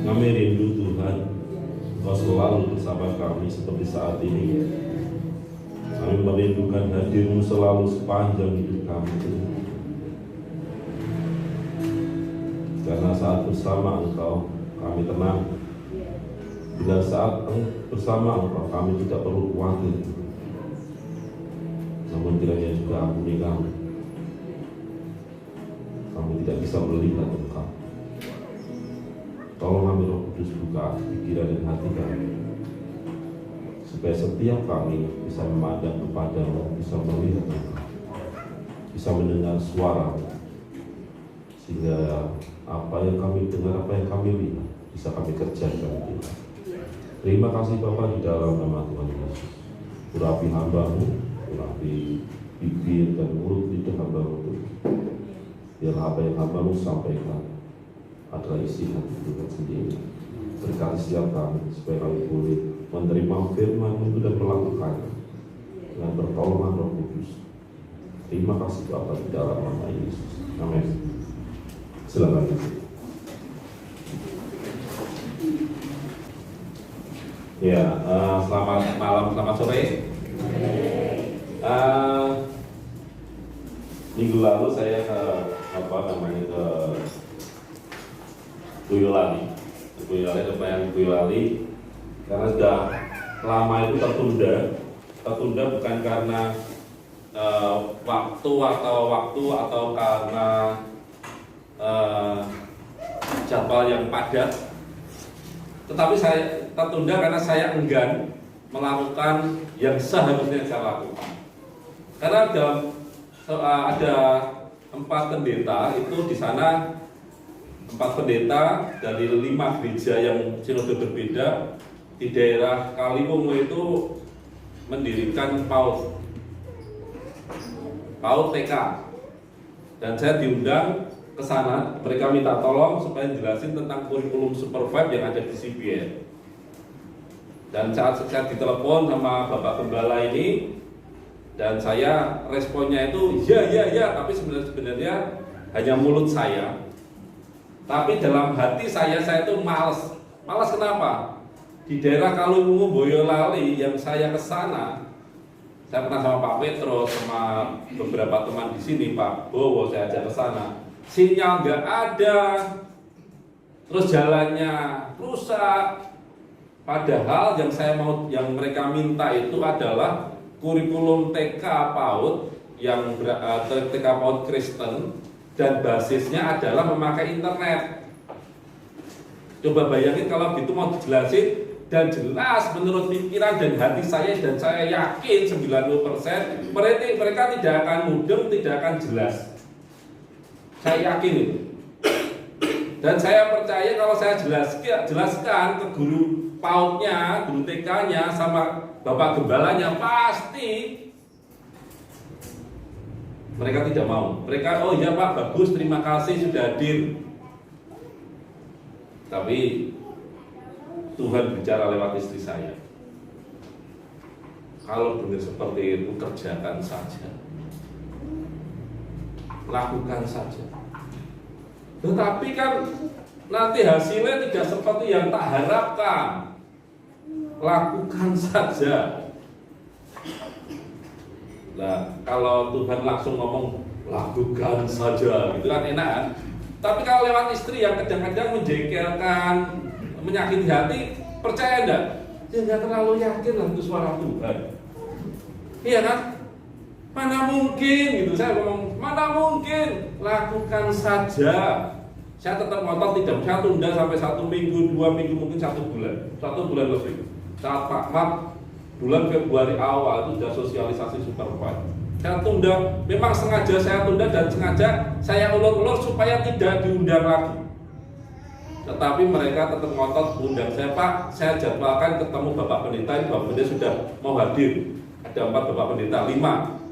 Kami rindu Tuhan, Kau selalu bersama kami seperti saat ini. Kami merindukan hadir-Mu selalu sepanjang hidup kami. Karena saat bersama Engkau, kami tenang. Bila saat bersama Engkau, kami tidak perlu khawatir. Namun kiranya juga ampuni kami. Kami tidak bisa melihat Engkau. Tolong kami Roh Kudus buka pikiran dan hati kami, supaya setiap kami bisa memandang kepada-Mu, bisa melihat Engkau, bisa mendengar suara, sehingga apa yang kami dengar, apa yang kami lihat, bisa kami kerjakan. Terima kasih Bapa, di dalam nama Tuhan Yesus. Urapi hamba-Mu, urapi bibir dan mulut lidah hamba-Mu. Biarlah apa yang hamba-Mu sampaikan adalah isi hati Tuhan sendiri. Berkati setiap kami, supaya kami boleh menerima firman-Mu itu dan melakukannya dengan pertolongan Roh Kudus. Terima kasih Bapa, di dalam nama Yesus. Amin. Silakan. Ya, selamat malam, selamat sore. Minggu lalu saya ke Boyolali karena sudah lama itu tertunda bukan karena waktu atau karena jadwal yang padat, tetapi saya tertunda karena saya enggan melakukan yang seharusnya saya lakukan. Karena ada 4 pendeta itu di sana, 4 pendeta dari 5 gereja yang sinode berbeda di daerah Kaliwungu itu mendirikan PAUD TK, dan saya diundang ke sana. Mereka minta tolong supaya jelasin tentang kurikulum Super5 yang ada di CBN. Dan saat saya ditelepon sama Bapak Gembala ini, dan saya responnya itu ya, tapi sebenarnya hanya mulut saya. Tapi dalam hati saya itu malas. Malas kenapa? Di daerah Kaliwungu Boyolali yang saya ke sana, saya pernah sama Pak Petro, sama beberapa teman di sini, Pak Bowo, saya ajak ke sana. Sinyal nggak ada, terus jalannya rusak. Padahal yang mereka minta itu adalah kurikulum TK PAUD yang TK PAUD Kristen, dan basisnya adalah memakai internet. Coba bayangin kalau gitu mau dijelasin dan jelas menurut pikiran dan hati saya, dan saya yakin 90% mereka tidak akan mudeng, tidak akan jelas. Saya yakin itu. Dan saya percaya kalau saya jelaskan ke guru PAUD-nya, guru TK-nya sama Bapak Gembalanya, pasti mereka tidak mau. Mereka, oh iya Pak, bagus, terima kasih sudah hadir. Tapi Tuhan bicara lewat istri saya. Kalau benar seperti itu, kerjakan saja, lakukan saja. Tetapi kan nanti hasilnya tidak seperti yang tak harapkan. Lakukan saja. Nah, kalau Tuhan langsung ngomong lakukan saja, gitu kan enak kan? Tapi kalau lewat istri yang kadang-kadang menjengkelkan, menyakiti hati, percaya enggak? Ya enggak terlalu yakin lah itu suara Tuhan. Iya kan? Mana mungkin gitu, saya ngomong, mana mungkin, lakukan saja. Saya tetap ngotot, tidak bisa tunda sampai 1 minggu, 2 minggu, mungkin 1 bulan. 1 bulan lebih. Saat Pak Mat bulan Februari awal itu sudah sosialisasi Super5. Saya tunda, memang sengaja saya tunda dan sengaja saya ulur-ulur supaya tidak diundang lagi. Tetapi mereka tetap ngotot undang saya, Pak, saya jadwalkan ketemu Bapak Pendeta, ini Bapak Pendeta sudah mau hadir. Ada 4 Bapak Pendeta, 5.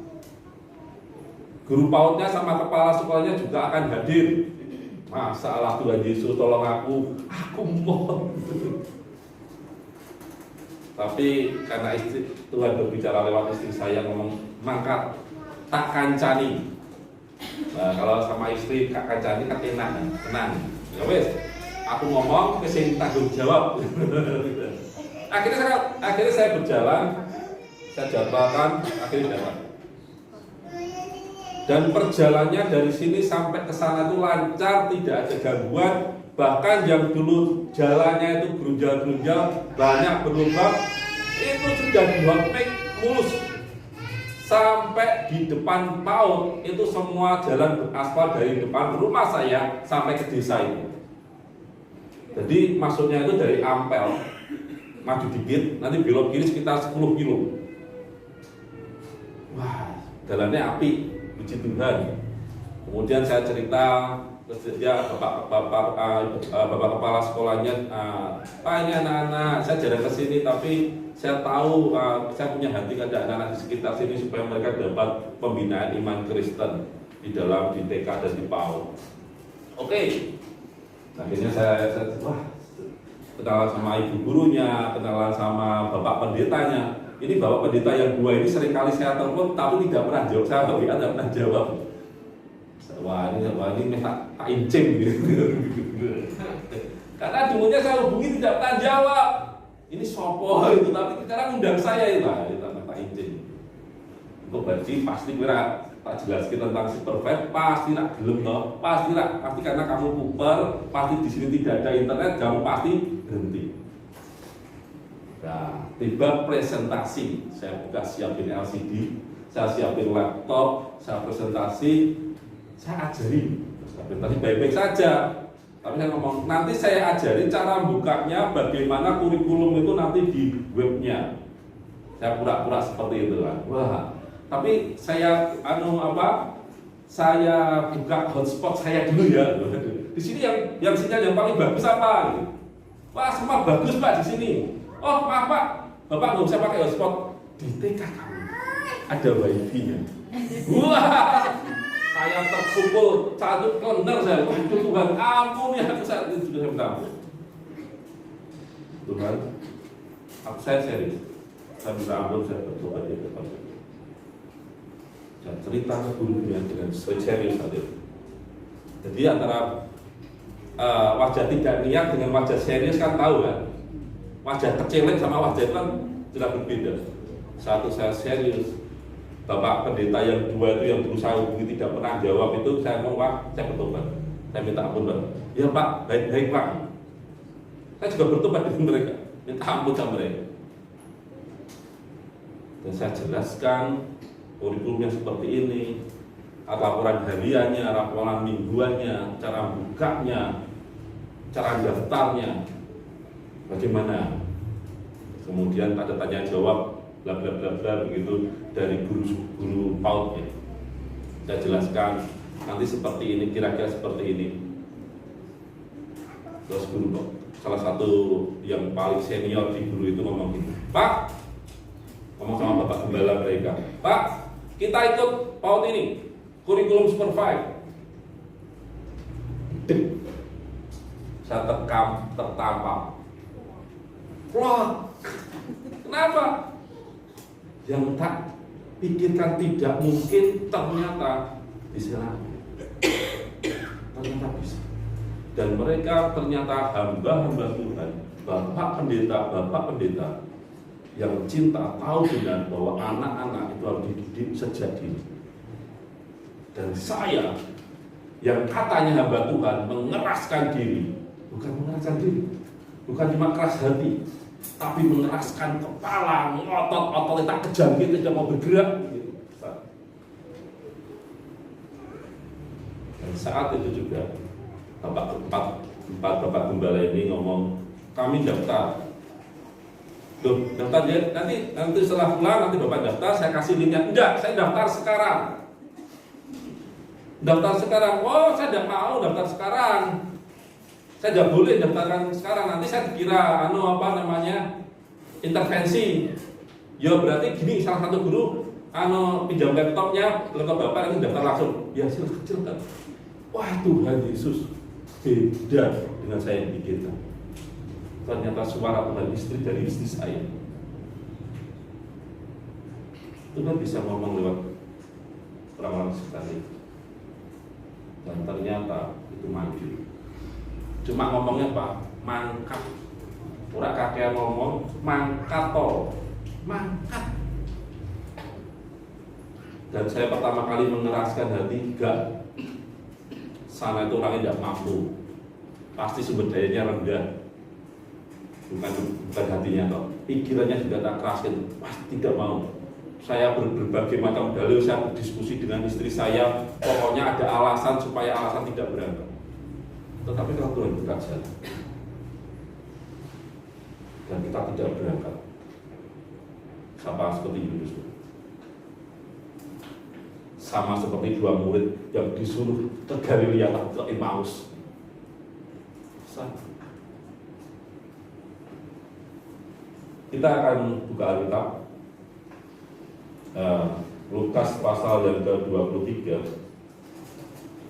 Guru PAUD-nya sama kepala sekolahnya juga akan hadir. Masalah Tuhan Yesus, tolong aku mau. Tapi karena Tuhan berbicara lewat istri saya, ngomong mangkat tak kancani. Nah, kalau sama istri kak kancani kan enak, tenang. Ya wes, aku ngomong, kesini tanggung jawab. akhirnya saya berjalan, saya jadwalkan, akhirnya datang. Dan perjalanannya dari sini sampai ke sana itu lancar, tidak ada gangguan. Bahkan yang dulu jalannya itu gerunjal-gerunjal, banyak berlubang, itu sudah dihotmake mulus. Sampai di depan PAUD itu semua jalan beraspal dari depan rumah saya sampai ke desa itu. Jadi maksudnya itu dari Ampel maju dikit, nanti belok kiri sekitar 10 kilo. Wah, jalannya api, puji Tuhan. Kemudian saya cerita ya bapak kepala sekolahnya, Pak ini anak-anak, saya jarang kesini tapi saya tahu saya punya hati kepada anak-anak di sekitar sini supaya mereka dapat pembinaan iman Kristen di dalam di TK dan di PAUD. Oke. Akhirnya saya kenalan sama ibu gurunya, kenalan sama bapak pendetanya. Ini bapak pendeta yang dua ini seringkali saya telepon tapi tidak pernah jawab, saya tidak pernah jawab. Wah ini tak incing gitu. Karena dulunya saya hubungi tidak pernah jawab. Ini sopo itu, tapi sekarang undang saya itu lah, tak incing. Untuk berarti pasti kira tak jelaskan tentang Supervibe, pasti tak gelem toh, pasti karena kamu kuper, pasti di sini tidak ada internet, kamu pasti berhenti. Nah, tiba presentasi, saya buka siapin LCD, saya siapin laptop, saya presentasi, saya ajari. Presentasi baik-baik saja. Tapi saya ngomong, nanti saya ajarin cara bukanya, bagaimana kurikulum itu nanti di webnya. Saya pura-pura seperti itu kan. Wah, tapi saya saya buka hotspot saya dulu ya. Di sini yang sinyal yang paling bagus apa? Wah, semua bagus Pak di sini. Oh maaf Pak, Bapak nggak bisa pakai hotspot. Di TK kami ada wifi-nya. Wah, saya terpukul, satu kelender saya. Tuhan ampun ya, aku saat itu sudah minta ampun. Tuhan, saya serius. Saya minta ampun, saya bertobat di depan. Saya cerita ke gurunya dengan serius tadi. Jadi antara wajah tidak niat dengan wajah serius kan tahu kan? Wajah kecilin sama wajah itu kan jelas berbeda. Satu saya serius. Bapak pendeta yang dua itu yang berusaha hubungi tidak pernah jawab itu, saya ngomong Pak, saya bertobat, saya minta ampun Pak. Ya Pak, baik-baik Pak. Saya juga bertobat dengan mereka, minta ampun sama mereka. Dan saya jelaskan kurikulumnya seperti ini, laporan hariannya, laporan mingguannya, cara bukanya, cara daftarnya, bagaimana. Kemudian ada tanya jawab, bla bla bla bla begitu dari guru PAUD ya. Saya jelaskan nanti seperti ini, kira-kira seperti ini. Terus guru salah satu yang paling senior di guru itu ngomong gitu, Pak, ngomong sama bapak gembala mereka, Pak, kita ikut PAUD ini, kurikulum Supervibe. Saya tertampar. Wah, kenapa? Yang tak pikirkan tidak mungkin ternyata bisa. Ternyata bisa. Dan mereka ternyata hamba-hamba Tuhan, bapak pendeta yang cinta tahu benar bahwa anak-anak itu harus dididik sejak dini. Dan saya yang katanya hamba Tuhan mengeraskan diri, bukan cuma keras hati, tapi mengeraskan kepala, otot tak kejam gitu, tidak mau bergerak gitu. Dan saat itu juga bapak gembala ini ngomong, kami daftar. Loh, daftar dia nanti setelah pulang nanti bapak daftar, saya kasih linknya. Enggak, saya daftar sekarang. Daftar sekarang. Oh, saya tidak mau daftar sekarang. Saya tidak boleh daftarkan sekarang, nanti saya dikira intervensi. Ya berarti gini, salah satu guru pinjam laptop bapak ini daftar langsung. Ya silakan. Wah, Tuhan Yesus beda dengan saya yang pikirkan. Ternyata suara Tuhan istri dari istri saya. Tuhan bisa ngomong lewat orang-orang sekitar itu. Dan ternyata itu maju. Cuma ngomongnya apa? Mangkat. Orang kakek ngomong mangkat toh, mangkat. Dan saya pertama kali mengeraskan hati, enggak. Sana itu orangnya tidak mampu, pasti sumber dayanya rendah. Bukan hatinya toh, pikirannya juga tak keraskan. Pasti tidak mau. Saya berbagai macam dalil, saya berdiskusi dengan istri saya. Pokoknya ada alasan supaya alasan tidak berangkat. Tetapi kalau Tuhan bekerja dan kita tidak berangkat, sama seperti Yunus, sama seperti dua murid yang disuruh ke Galilea ke Emmaus. Kita akan buka Alkitab Lukas pasal yang ke-23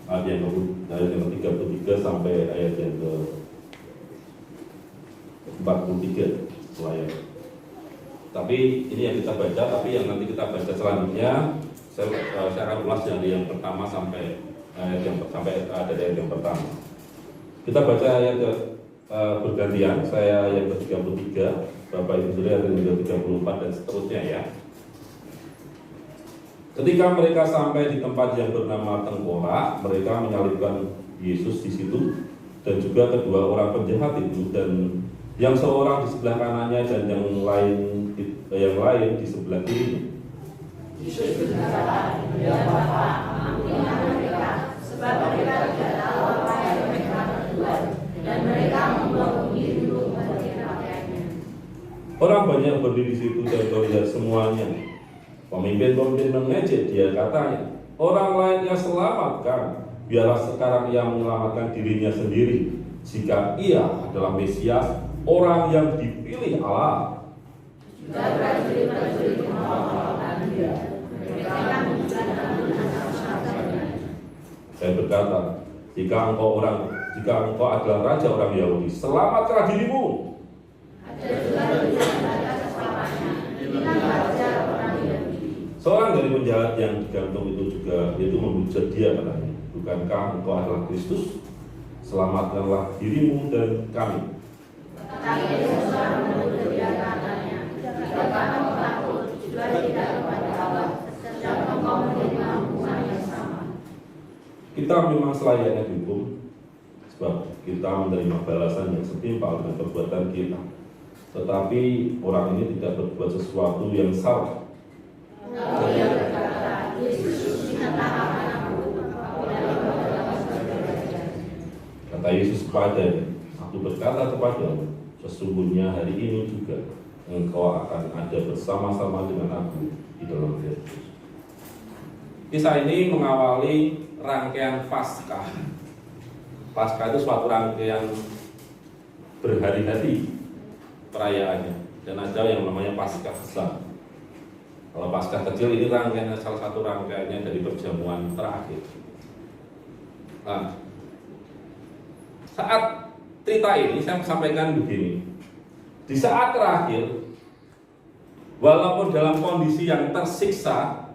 ayat yang ke-33 sampai ayat yang ke-43 ayat. Tapi ini yang kita baca, tapi yang nanti kita baca selanjutnya saya akan ulas dari yang pertama sampai ayat yang pertama. Kita baca ayat bergantian, saya yang ke-33, Bapak Ibu Saudara yang ke-34 dan seterusnya ya. Ketika mereka sampai di tempat yang bernama Tengkorak, mereka menyalibkan Yesus di situ dan juga kedua orang penjahat itu, dan yang seorang di sebelah kanannya dan yang lain di sebelah kirinya. Yesus berkata, "Ya Bapa, ampunilah mereka, sebab mereka tidak tahu apa yang mereka perbuat." Dan mereka membawa diri untuk mengganti pakaiannya. Orang banyak berdiri di situ dan melihat semuanya. Pemimpin-pemimpin mengejek dia, katanya, "Orang lainnya selamatkan, biarlah sekarang ia menyelamatkan dirinya sendiri, jika ia adalah Mesias, orang yang dipilih Allah." Juga prajurit-prajurit mengawal dia. Mereka menunjukkan anak-anaknya. Saya berkata, jika engkau adalah raja orang Yahudi, selamatkanlah dirimu. Ada juga tulisan di atas kepalanya, "Inilah raja orang Yahudi." Seorang dari penjahat yang digantung itu juga menghujat dia, katanya, "Bukankah engkau adalah Kristus? Selamatkanlah dirimu dan kami." Tetapi Yesus menegur dia, katanya, "Jika kamu takut, juga tidak kepada Allah, sedang engkau menerima hukuman yang sama." Kita memang selayaknya dihukum, sebab kita menerima balasan yang setimpal dengan perbuatan kita. Tetapi orang ini tidak berbuat sesuatu yang salah. Lalu ia berkata, "Yesus, ingatlah aku." Kata Yesus kepadanya, "Aku berkata kepadamu, sesungguhnya hari ini juga engkau akan ada bersama-sama dengan aku di dalam Yesus." Kisah ini mengawali rangkaian Paskah. Paskah itu suatu rangkaian berhari-hari perayaannya, dan ada yang namanya Paskah besar. Kalau Paskah kecil ini rangkaian, salah satu rangkaiannya dari perjamuan terakhir. Nah, saat cerita ini saya sampaikan begini, di saat terakhir, walaupun dalam kondisi yang tersiksa,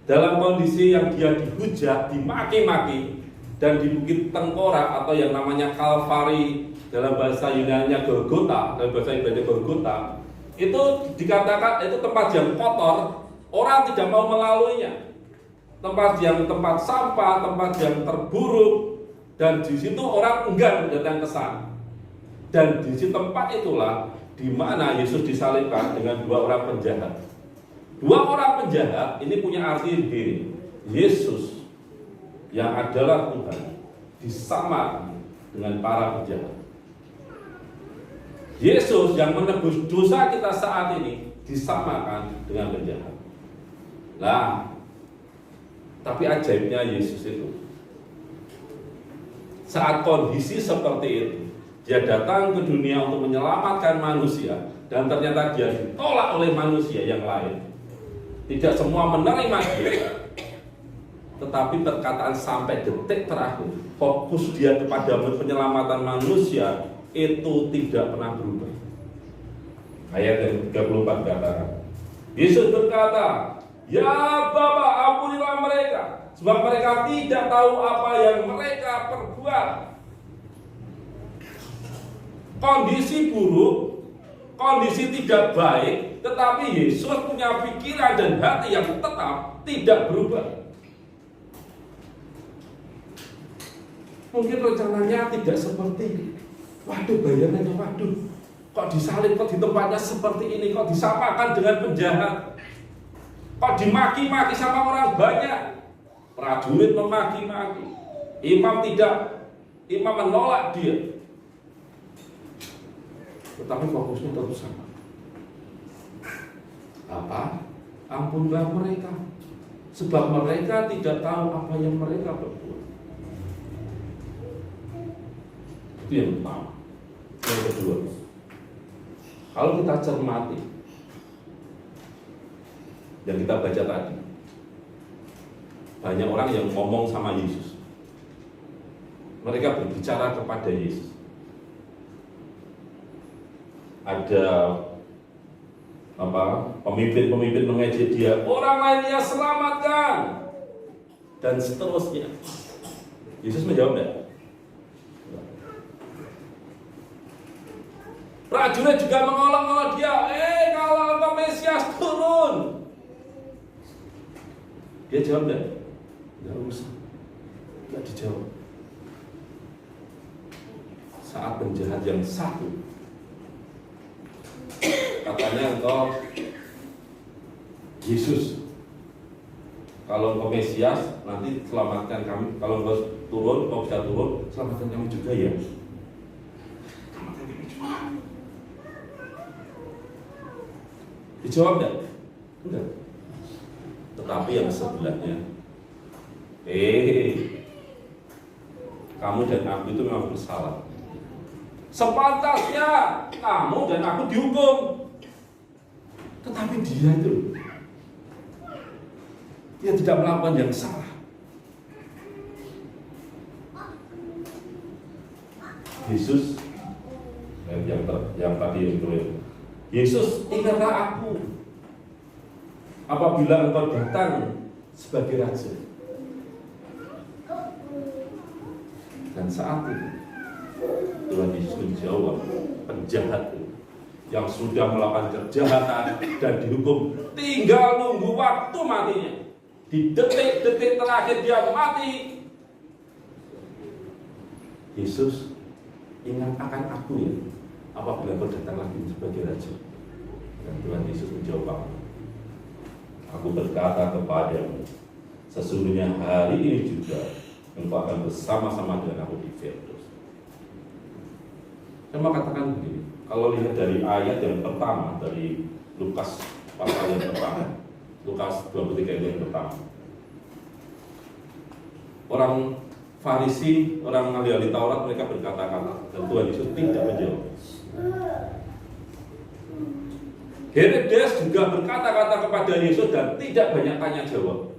dalam kondisi yang dia dihujat, dimaki-maki, dan di Bukit Tengkorak atau yang namanya Kalvari, dalam bahasa Yunani Golgota, dalam bahasa Ibrani Golgota, itu dikatakan itu tempat yang kotor, orang tidak mau melaluinya. Tempat sampah, tempat yang terburuk, dan di situ orang enggan datang ke sana. Dan di tempat itulah di mana Yesus disalibkan dengan dua orang penjahat. Dua orang penjahat ini punya arti begini: Yesus yang adalah Tuhan disamakan dengan para penjahat. Yesus yang menebus dosa kita saat ini disamakan dengan penjahat. Lah, tapi ajaibnya Yesus itu, saat kondisi seperti itu, dia datang ke dunia untuk menyelamatkan manusia, dan ternyata dia ditolak oleh manusia yang lain. Tidak semua menerima dia, tetapi perkataan sampai detik terakhir, fokus dia kepada penyelamatan manusia itu tidak pernah berubah. Ayat yang 34 katakan, Yesus berkata, "Ya Bapa, ampunilah mereka, sebab mereka tidak tahu apa yang mereka perbuat." kondisi buruk, kondisi tidak baik, tetapi Yesus punya pikiran dan hati yang tetap tidak berubah. Mungkin rencananya tidak seperti, waduh bayangannya, waduh kok disalib, kok di tempatnya seperti ini, kok disamakan dengan penjahat, kok dimaki-maki sama orang banyak, prajurit memaki-maki, imam menolak dia. Tetapi fokusnya tetap sama. Apa? Ampunlah mereka, sebab mereka tidak tahu apa yang mereka berbuat. Itu yang pertama. Yang kedua, kalau kita cermati yang kita baca tadi, banyak orang yang ngomong sama Yesus. Mereka berbicara kepada Yesus. Ada pemimpin-pemimpin mengejek dia, orang lainnya selamatkan, dan seterusnya. Yesus menjawab enggak? Prajurit juga mengolok-olok dia, kalau engkau Mesias turun. Dia jawab enggak? Enggak usah. Enggak dijawab. Saat penjahat yang satu katanya, engkau Yesus, kalau engkau Mesias nanti selamatkan kami, kalau engkau turun, engkau bisa turun, selamatkan kami juga ya. Selamatkan kami juga. Dijawab enggak? Enggak. Tetapi yang sebelahnya, kamu dan aku itu memang bersalah. Sepantasnya kamu dan aku dihukum. Tetapi dia tidak melakukan yang salah. Yesus yang tadi itu, Yesus, ingatlah aku apabila engkau datang sebagai raja. Dan saat itu Tuhan Yesus menjawab penjahat yang sudah melakukan kejahatan dan dihukum, tinggal nunggu waktu matinya. Di detik-detik terakhir dia mati. Yesus, ingat akan aku ya, apabila kau datang lagi sebagai raja. Dan Tuhan Yesus menjawab, aku berkata kepadamu, sesungguhnya hari ini juga engkau akan bersama-sama dengan aku di Firdaus. Saya mau katakan begini, kalau lihat dari ayat yang pertama, dari Lukas pasal yang pertama, Lukas 23 ayat yang pertama, orang Farisi, orang ahli Taurat, mereka berkata-kata, dan Tuhan Yesus tidak menjawab. Herodes juga berkata-kata kepada Yesus dan tidak banyak tanya jawab.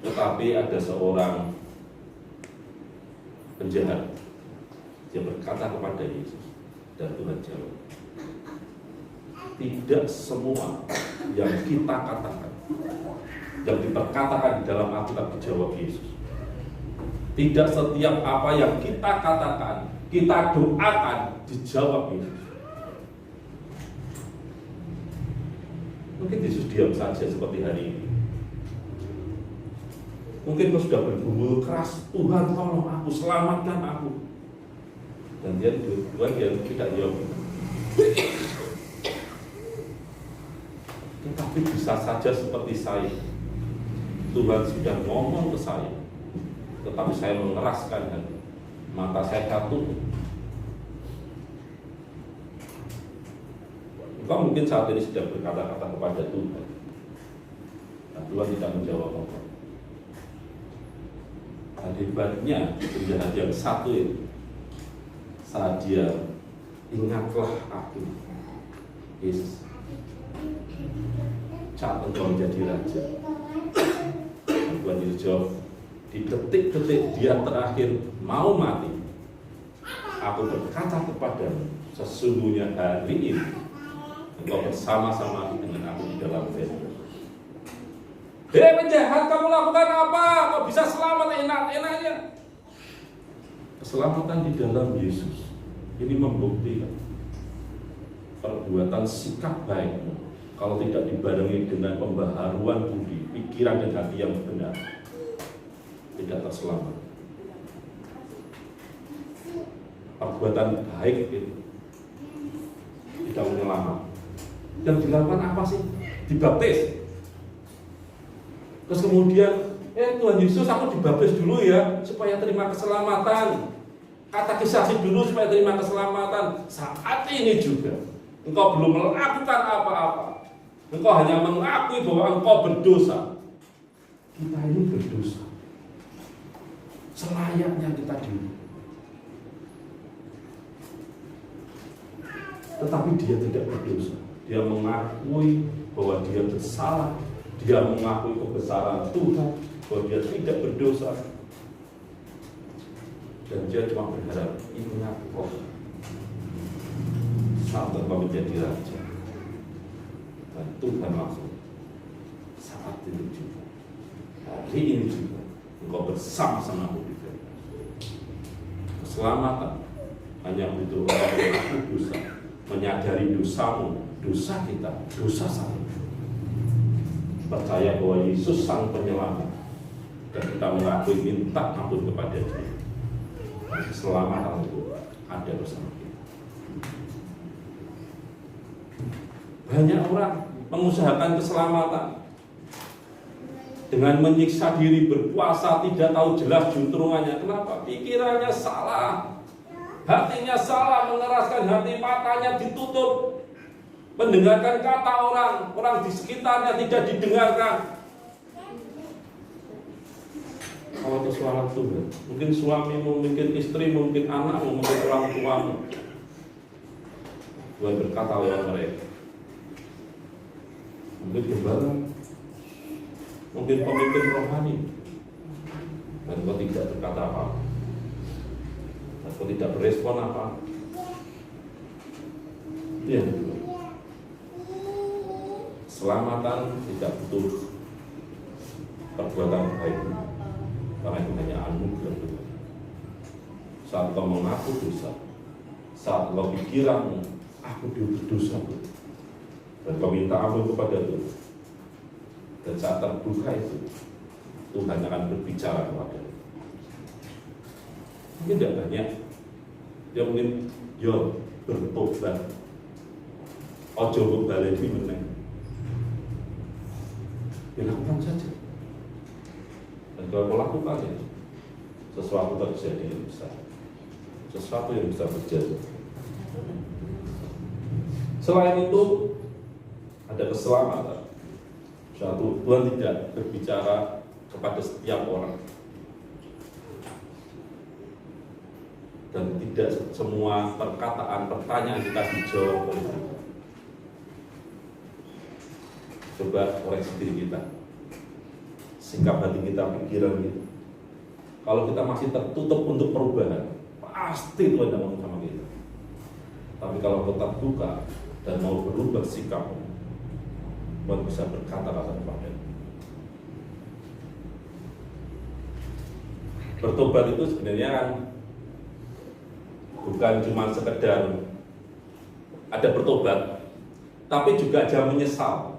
Tetapi ada seorang penjahat, dia berkata kepada Yesus, dan Tuhan jawab, tidak semua yang kita katakan, yang diperkatakan di dalam Alkitab dijawab Yesus. Tidak setiap apa yang kita katakan, kita doakan dijawab Yesus. Mungkin Yesus diam saja seperti hari ini. Mungkin kau sudah bergumul keras, Tuhan tolong aku, selamatkan aku. Dan Tuhan tidak jawab. Tetapi bisa saja seperti saya, Tuhan sudah ngomong ke saya, tetapi saya mengeraskan hati, mata saya tutup. Engkau mungkin saat ini sudah berkata-kata kepada Tuhan, dan Tuhan tidak menjawab apa. Akibatnya penjahat yang satu itu, saat dia ingatlah aku, Yesus, saat engkau menjadi raja. Dan Tuhan Yesus jawab, di detik-detik dia terakhir mau mati, aku berkata kepadamu, sesungguhnya hari ini engkau bersama-sama dengan aku di dalam Firdaus. Hei penjahat, kamu lakukan apa? Kau bisa selamat enak Keselamatan di dalam Yesus ini membuktikan perbuatan sikap baikmu kalau tidak dibarengi dengan pembaharuan budi, pikiran dan hati yang benar, tidak terselamat. Perbuatan baik itu tidak menyelamat. Yang dilakukan apa sih? Dibaptis. Terus kemudian, Tuhan Yesus, aku dibaptis dulu ya supaya terima keselamatan. Katekisasi dulu supaya terima keselamatan. Saat ini juga engkau belum melakukan apa-apa. Engkau hanya mengakui bahwa engkau berdosa. Kita ini berdosa. Selayaknya kita dulu. Tetapi dia tidak berdosa. Dia mengakui bahwa dia bersalah. Dia mengakui kebesaran Tuhan, bahwa dia tidak berdosa. Dan dia cuma berharap, ingat kok saat engkau menjadi raja. Dan Tuhan langsung saat ini juga, hari ini juga engkau bersama-sama aku di firman. Keselamatan hanya butuh orang yang mengaku dosa, menyadari dosamu, dosa kita, dosa saya. Percaya bahwa Yesus sang penyelamat, dan kita mengakui minta ampun kepada Dia. Keselamatan itu ada bersama kita. Banyak orang mengusahakan keselamatan dengan menyiksa diri, berpuasa, tidak tahu jelas juntrungannya. Kenapa? Pikirannya salah, hatinya salah, mengeraskan hati, matanya ditutup, mendengarkan kata orang di sekitarnya tidak didengarkan. Kalau itu suara Tuhan, mungkin suamimu, mungkin istrimu, mungkin anakmu, mungkin orang tuamu, Tuhan berkata lewat mereka. Mungkin gembala, mungkin pemimpin rohani, dan kau tidak berkata apa-apa, dan kau tidak berespon apa. Iya. Keselamatan tidak butuh perbuatan baik, karena itu hanya anugerah Tuhan. Saat kau mengaku dosa, saat kau pikiranmu, aku berdosa, dan kau minta ampun kepada Tuhan, dan saat terbuka itu, Tuhan akan berbicara kepadamu. Mungkin tidak banyak, dia mungkin bertobat, ojo berbalik ini meneng. Dilakukan saja. Dan kalau kau lakukan ya, sesuatu terjadi yang besar. Sesuatu yang bisa terjadi. Selain itu, ada keselamatan. Satu, Tuhan tidak berbicara kepada setiap orang. Dan tidak semua perkataan, pertanyaan kita dijawab oleh Tuhan. Coba koreksi diri kita, sikap hati kita, pikiran kita. Kalau kita masih tertutup untuk perubahan, pasti Tuhan tidak mau sama kita. Tapi kalau kita terbuka dan mau berubah sikap, Tuhan bisa berkata-kata kepada kita. Bertobat itu sebenarnya kan bukan cuma sekedar ada bertobat, tapi juga ada menyesal.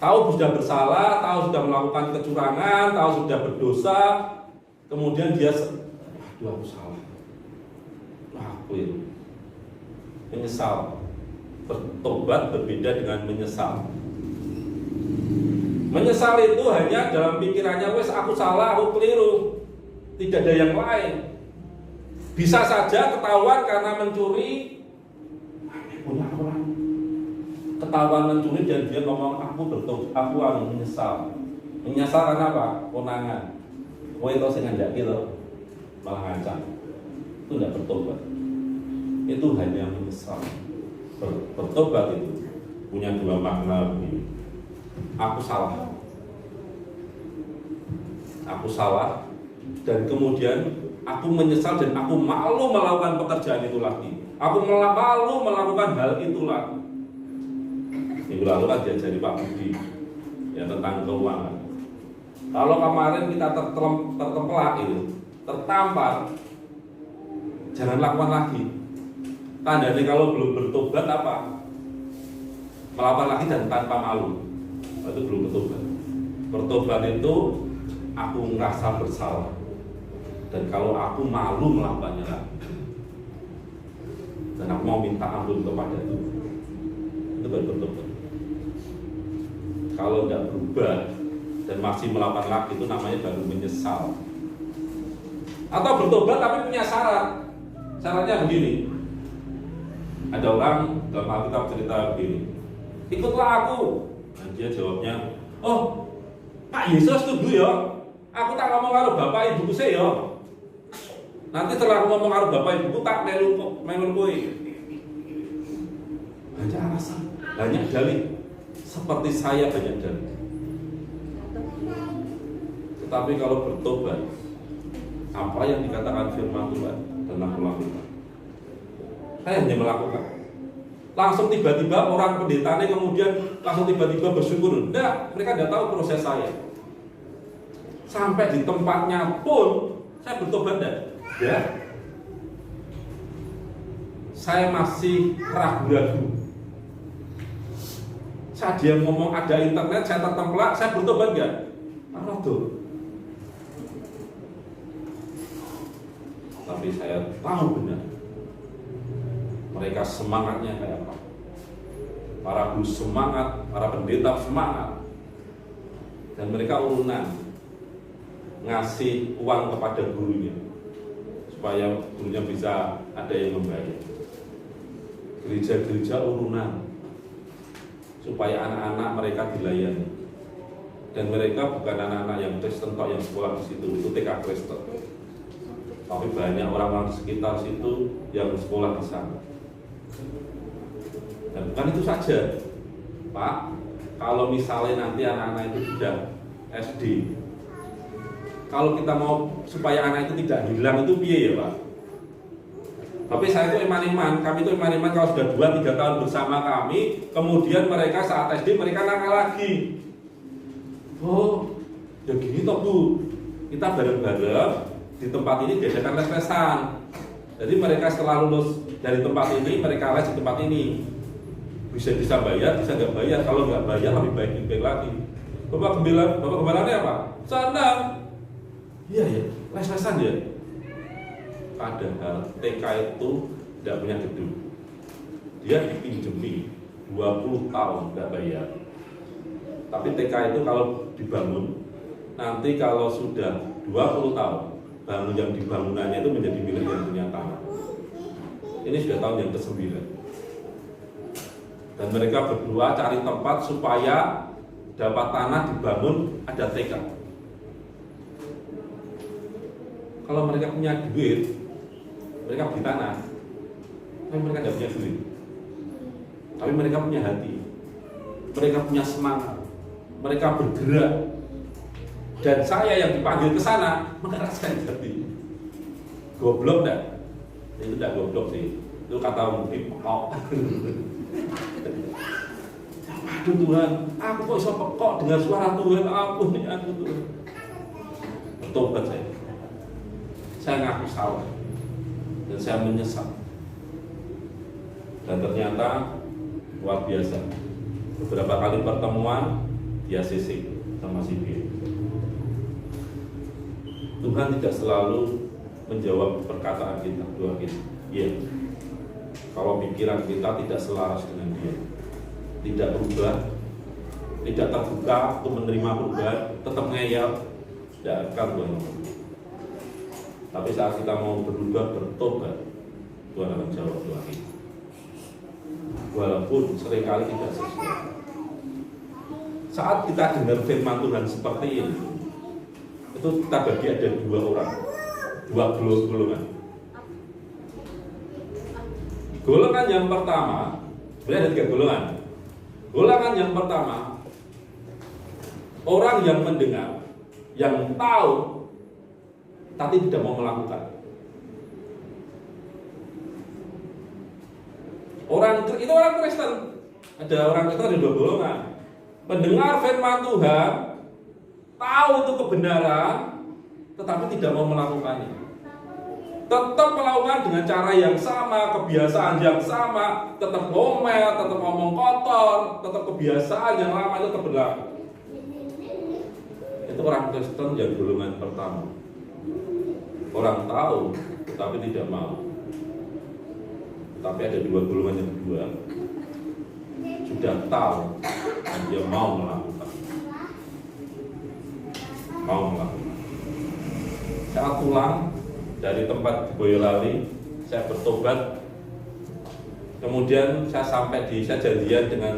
Tahu sudah bersalah, tahu sudah melakukan kecurangan, tahu sudah berdosa, kemudian dia, aduh aku salah, aku itu menyesal. Bertobat berbeda dengan menyesal. Menyesal itu hanya dalam pikirannya, wes aku salah, aku keliru, tidak ada yang lain. Bisa saja ketahuan karena mencuri, punya orang ketahuan mencuri dan dia ngomong aku menyesal. Menyesal karena apa? Konangan. Kowe itu sing ngandaki to, malah ngancam. Itu tidak bertobat. Itu hanya menyesal. Bertobat itu punya dua makna begini. Aku salah dan kemudian aku menyesal dan aku malu melakukan pekerjaan itu lagi. Aku malu melakukan hal itu lagi. Minggu lalu kan diajari Pak Budi ya tentang keuangan. Kalau kemarin kita tertemplak itu, tertampar, jangan lakukan lagi. Tandanya kalau belum bertobat apa? Melakukan lagi dan tanpa malu. Itu belum bertobat. Bertobat itu aku merasa bersalah, dan kalau aku malu melakukannya lagi, dan aku mau minta ampun kepada Tuhan, itu baru bertobat. Kalau tidak berubah dan masih melakukan lagi, itu namanya baru menyesal. Atau bertobat tapi punya syarat. Syaratnya begini. Ada orang dalam Alkitab cerita begini, ikutlah aku. Dan dia jawabnya, oh Pak Yesus setuju ya, aku tak ngomong karo bapak ibuku sih ya. Nanti setelah aku ngomong karo bapak ibuku tak melu kowe. Banyak alasan, banyak dalil. Seperti saya banyak dalil. Tetapi kalau bertobat, apa yang dikatakan firman Tuhan dan aku lakukan, saya hanya melakukan. Langsung tiba-tiba orang pendetanya kemudian langsung tiba-tiba bersyukur. Enggak, mereka tidak tahu proses saya. Sampai di tempatnya pun saya bertobat enggak? Ya. Saya masih ragu-ragu. Saat dia ngomong ada internet, saya tertemplak, saya bertobat enggak? Aduh. Tapi saya tahu benar mereka semangatnya kayak apa. Para guru semangat, para pendeta semangat, dan mereka urunan ngasih uang kepada gurunya supaya gurunya bisa ada yang membayar. Gereja-gereja urunan supaya anak-anak mereka dilayani, dan mereka bukan anak-anak yang Kristen tok yang sekolah di situ, itu TK Kristen, tapi banyak orang-orang di sekitar situ yang sekolah di sana. Dan bukan itu saja, Pak. Kalau misalnya nanti anak-anak itu sudah SD, kalau kita mau supaya anak itu tidak hilang, itu piye ya Pak? Tapi saya itu iman-iman, kami itu iman-iman kalau sudah 2-3 tahun bersama kami, kemudian mereka saat SD mereka nakal lagi. Oh, ya gini toh Bu, kita bareng-bareng di tempat ini diadakan les-lesan. Jadi mereka setelah lulus dari tempat ini, mereka les di tempat ini. Bisa bayar, bisa nggak bayar. Kalau nggak bayar lebih baik lagi. Bapak gembalanya apa? Sana. Iya ya, les-lesan ya. Padahal TK itu tidak punya gedung. Dia dipinjemi 20 tahun nggak bayar. Tapi TK itu kalau dibangun, nanti kalau sudah 20 tahun, bangun yang dibangunannya itu menjadi milik yang punya tanah. Ini sudah tahun yang ke-9. Dan mereka berdua cari tempat supaya dapat tanah dibangun ada TK. Kalau mereka punya duit, mereka beli tanah. Tapi mereka tidak punya duit. Tapi mereka punya hati. Mereka punya semangat. Mereka bergerak. Dan saya yang dipanggil ke sana merasakan hati. Goblok enggak? Itu enggak goblok sih. Itu kata mungkin pekok. Aduh Tuhan, aku kok bisa pekok dengan suara Tuhan, ampuni aku Tuhan. Bertobat saya. Saya ngaku salah. Dan saya menyesal. Dan ternyata luar biasa. Beberapa kali pertemuan di ACC sama si B. Tuhan tidak selalu menjawab perkataan kita, doa kita. Iya. Kalau pikiran kita tidak selaras dengan Dia, tidak berubah, tidak terbuka untuk menerima perubahan, tetap ngeyel, tidak akan Tuhan. Tapi saat kita mau berubah, bertobat, Tuhan akan jawab doa kita. Walaupun seringkali tidak sesuai. Saat kita dengar firman Tuhan seperti ini, itu kita bagi ada 2 orang, 2 golongan. Golongan yang pertama, sebenarnya ada 3 golongan. Golongan yang pertama, orang yang mendengar, yang tahu, tapi tidak mau melakukan. Itu orang Kristen. Ada orang Kristen ada 2 golongan. Mendengar firman Tuhan, tahu itu kebenaran, tetapi tidak mau melakukannya. Tetap melakukan dengan cara yang sama, kebiasaan yang sama, tetap ngomel, tetap ngomong kotor, tetap kebiasaan yang lama itu tetap berlaku. Itu orang Kristen yang golongan pertama. Orang tahu, tetapi tidak mau. Tapi ada dua golongan yang kedua. Sudah tahu, dan dia mau melakukan. Mau melakukan. Saat pulang dari tempat di Boyolali, saya bertobat. Kemudian saya janjian dengan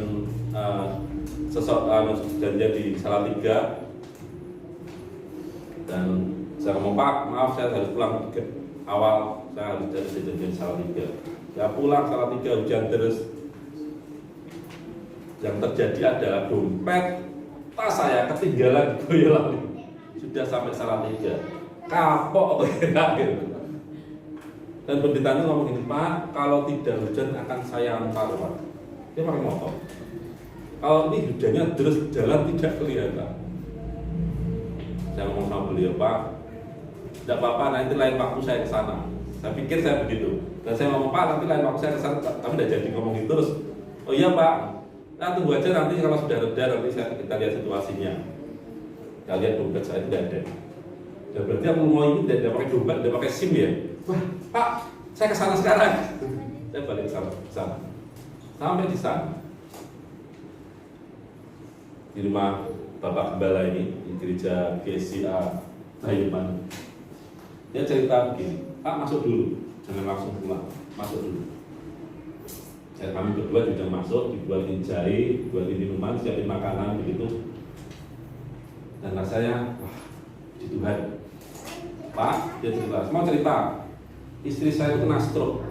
janjian di Salatiga. Dan saya ngomong, Pak, maaf saya harus pulang awal, saya harus dari janjian Salatiga. Saya pulang Salatiga, hujan terus. Yang terjadi adalah dompet tas saya ketinggalan di Boyolali. Sudah sampai Salatiga, kapok gitu. Dan pendeta itu ngomong gini, Pak, kalau tidak hujan akan saya antar, Pak. Dia pakai motor. Kalau ini hujannya terus jalan tidak kelihatan. Saya ngomong sama beliau, Pak, tidak apa-apa, nanti lain waktu saya ke sana. Saya pikir saya begitu. Dan saya ngomong, Pak, nanti lain waktu saya ke sana, tapi tidak jadi ngomong gitu terus. Oh iya, Pak, nah tunggu aja nanti kalau sudah reda nanti kita lihat situasinya. Kita lihat dompet saya tidak ada. Ya berarti aku mau ini tidak pakai dompet, tidak pakai SIM ya. Wah, Pak, saya ke sana sekarang. Saya balik ke sana. Sampai di sana. Di rumah Bapak Gembala ini, di gereja GCA Tayuman. Dia cerita begini, Pak, masuk dulu, jangan langsung pulang, masuk dulu. Kami berdua sudah masuk, dibuatin jahe, dibuatin minuman, siapin makanan begitu. Dan rasanya, wah, puji Tuhan. Pak, dia cerita, semua cerita. Istri saya itu kena stroke,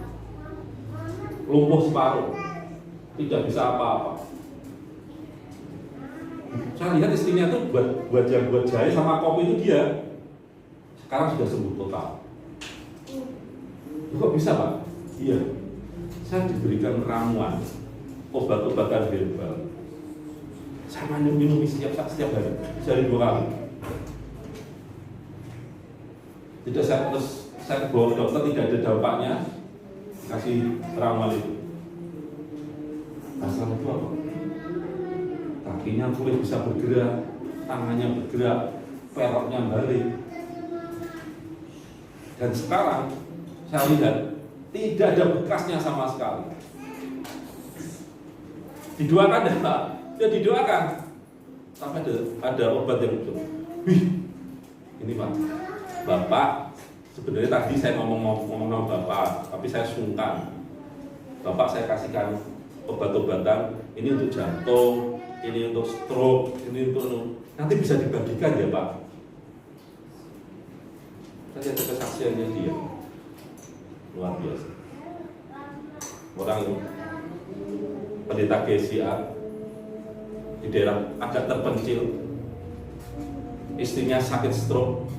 lumpuh separuh, tidak bisa apa-apa. Saya lihat istrinya itu buat jahe sama kopi itu dia. Sekarang sudah sembuh total. Kok bisa, Pak? Iya. Saya diberikan ramuan, obat-obatan herbal. Saya minum setiap hari, sehari 2 kali. Tidak saya bawa dokter, tidak ada dampaknya, kasih ramuan itu. Asal itu apa? Kakinya kulit bisa bergerak, tangannya bergerak, perutnya balik. Dan sekarang saya lihat tidak ada bekasnya sama sekali. Didoakan ya Pak? Ya didoakan. Sampai ada obat yang itu. Wih, ini Pak, Bapak sebenarnya tadi saya ngomong sama Bapak, tapi saya sungkan. Bapak saya kasihkan obat-obatan, ini untuk jantung, ini untuk stroke, ini untuk nanti bisa dibagikan ya Pak. Tadi ada kesaksiannya dia. Luar biasa. Orang itu pendeta GCA di daerah agak terpencil, istrinya sakit stroke,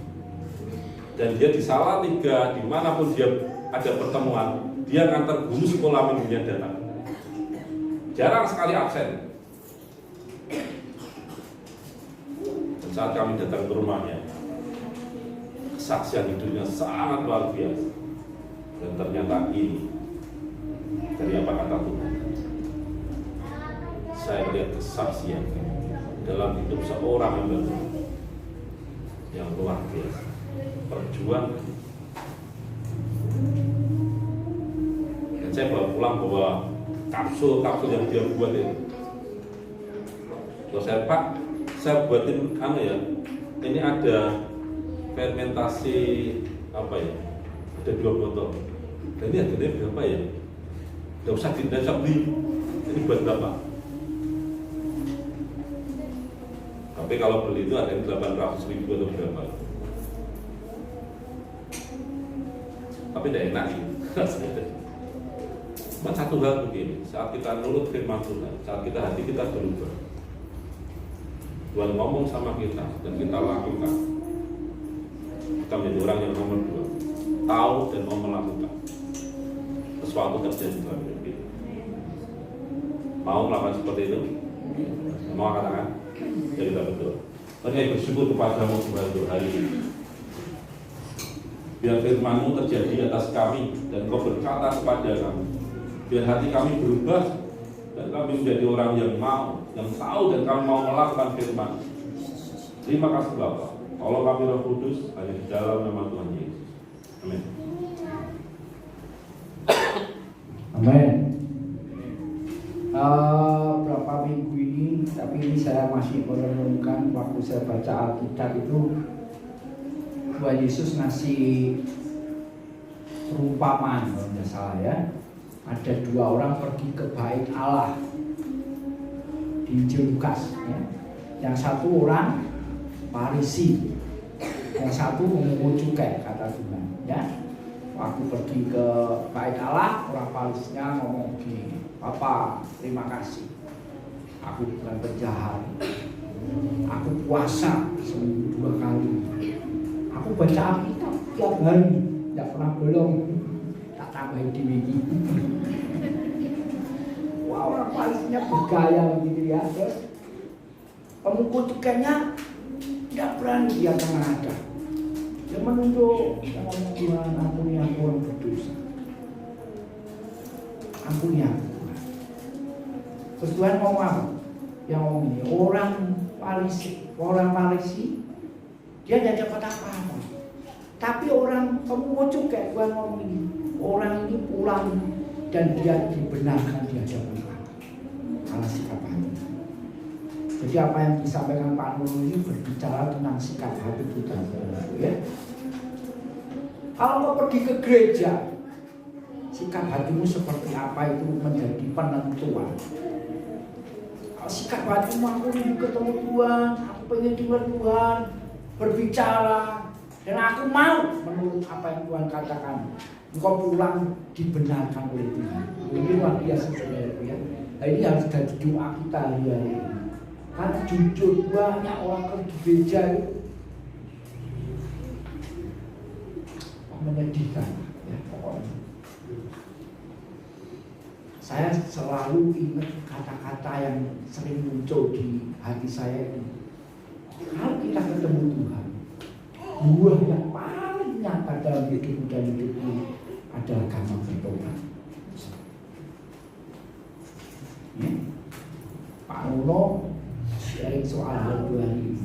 dan dia di Salatiga, dimanapun dia ada pertemuan, dia ngantar guru sekolah minggunya datang. Jarang sekali absen. Dan saat kami datang ke rumahnya, kesaksian hidupnya sangat luar biasa. Dan ternyata ini dari apa kata Tuhan, saya melihat kesaksian dalam hidup seorang yang luar biasa, perjuangan. Dan saya bawa kapsul yang dia buat ini. Terus saya, Pak, saya buatin ini ada fermentasi apa ya? Ada 2 botol. Dan ini harganya berapa ya? Tidak usah beli. Ini buat Bapak. Tapi kalau beli itu ada 800.000 atau berapa? Tapi tidak enak sih. Cuma satu hal begini, saat kita nurut firman Tuhan, saat hati kita berubah, Tuhan ngomong sama kita dan kita lakukan, kita menjadi orang yang nomor 2, tahu dan mau melakukan. Sesuatu terjadi dalam hidup kita. Mau melakukan seperti itu? Mau katakan? Ya kita betul. Makanya bersyukur kepadamu Tuhan untuk hari ini. Biar firman-Mu terjadi atas kami dan Kau berkata kepada kami. Biar hati kami berubah dan kami menjadi orang yang mau, yang tahu dan kami mau melakukan firman. Terima kasih Bapa. Tolong kami Roh Kudus hanya di dalam nama Tuhan Yesus. Amin. Amin. Berapa minggu ini, tapi ini saya masih merenungkan waktu saya baca Alkitab itu, Tuhan Yesus ngasih perumpamaan kalau tidak salah ya. Ada 2 orang pergi ke bait Allah di Injil Lukas ya. Yang satu orang Farisi, yang satu memungut cukai kata Tuhan ya. Waktu pergi ke bait Allah, orang Farisinya ngomong gini, Papa terima kasih, aku bukan penjahat, aku puasa seminggu 2 kali, aku baca Alkitab tiap hari, tidak pernah bolong, tak tambahin di wiki. Wah, orang Farisinya bergaya begitu ya. Terus pemungut cukainya tidak berani dia tengah-tengah. Dia menunduk, dia ngomong, Tuhan ampuni aku orang berdosa, ampuni aku. Terus Tuhan ngomong apa? Yang ngomong ini, orang Farisi dia tidak dapat apa-apa. Tapi orang pemungut cukai, Tuhan ngomong ini, orang ini pulang dan dia dibenarkan di hadapan Allah karena sikap hati. Jadi apa yang disampaikan Pak Nur ini berbicara tentang sikap hati kita, ya. Kalau mau pergi ke gereja, sikap hatimu seperti apa itu menjadi penentuan. Kalau sikap hatimu, aku ingin ketemu Tuhan, aku pengen dengar Tuhan berbicara, dan aku mau menurut apa yang Tuhan katakan, engkau pulang dibenarkan oleh Tuhan. Ini luar biasa saudara ya. Nah, ini harus jadi doa kita hari-hari. Karena jujur banyak orang ke gereja itu menyedihkan ya, pokoknya. Saya selalu ingat kata-kata yang sering muncul di hati saya ini. Kalau kita ketemu Tuhan, buah yang paling nyata dalam hidupmu dan hidupmu adalah gampang bertobat. Ya. Pak Nuno sharing soal hari ini.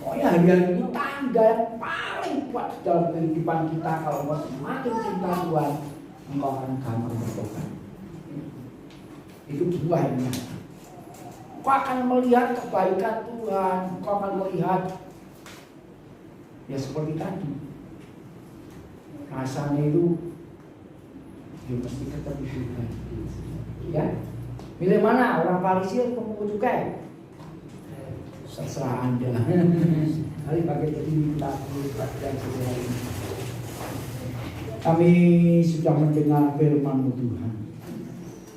Pokoknya hari-hari ini tanda yang paling kuat dalam kehidupan kita. Kalau mau semakin cinta Tuhan, engkau akan gampang bertobat. Itu buah yang nyata. Engkau akan melihat kebaikan Tuhan. Engkau akan melihat ya seperti tadi, rasanya itu ya mesti ketemu Tuhan. Ya, milih mana, orang Farisi atau pemungut cukai? Terserah Anda. Mari pakai ini kita perhatikan saudara ini. Kami sudah mendengar firman Tuhan,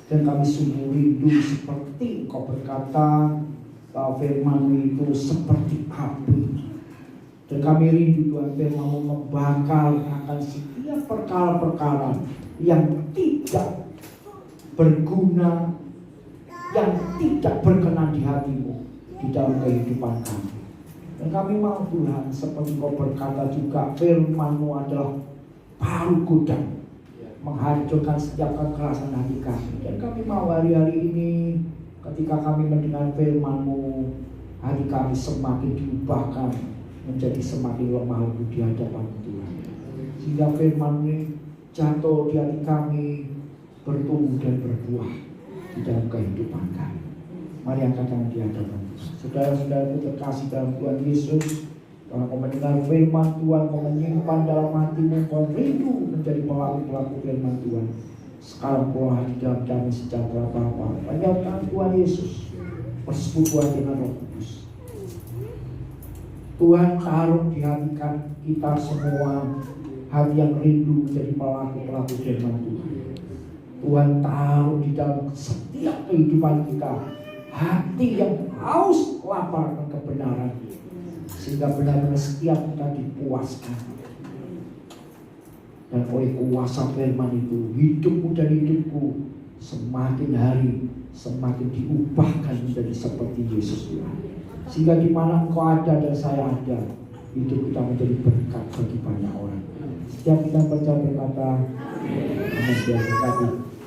dan kami sungguh rindu seperti Engkau berkata bahwa firman itu seperti api. Dan kami rindu Tuhan firman-Mu membakar akan setiap perkara-perkara yang tidak berguna, yang tidak berkenan di hati-Mu di dalam kehidupan kami. Dan kami mau Tuhan, seperti Kau berkata juga, firman-Mu adalah palu gudang, menghancurkan setiap kekerasan hati kami. Dan kami mau hari-hari ini, ketika kami mendengar firman-Mu, hati kami semakin diubahkan menjadi semakin lemah lembut di hadapan Tuhan, sehingga firman ini jatuh di hati kami, bertumbuh dan berbuah di dalam kehidupan kami. Mari angkat tangan di hadapan Tuhan. Saudara-saudaraku terkasih dalam Tuhan Yesus, kalau kau mendengar firman Tuhan, kau menyimpan dalam hatimu, kau rindu menjadi pelaku-pelaku firman Tuhan. Sekarang kau hadir dalam damai sejahtera Bapa. Panjatkan Tuhan Yesus, persekutuan dengan Roh Kudus. Tuhan taruh di hati kita semua hati yang rindu menjadi pelaku-pelaku firman Tuhan. Tuhan taruh di dalam setiap kehidupan kita hati yang haus lapar akan kebenaran, sehingga benar-benar setiap kita dipuaskan. Dan oleh kuasa firman itu, hidupmu dan hidupku semakin hari semakin diubahkan menjadi seperti Yesus Tuhan. Sehingga di mana Engkau ada dan saya ada, hidup kita menjadi berkat bagi banyak orang. Setiap kita percaya berkata, amin. Amin.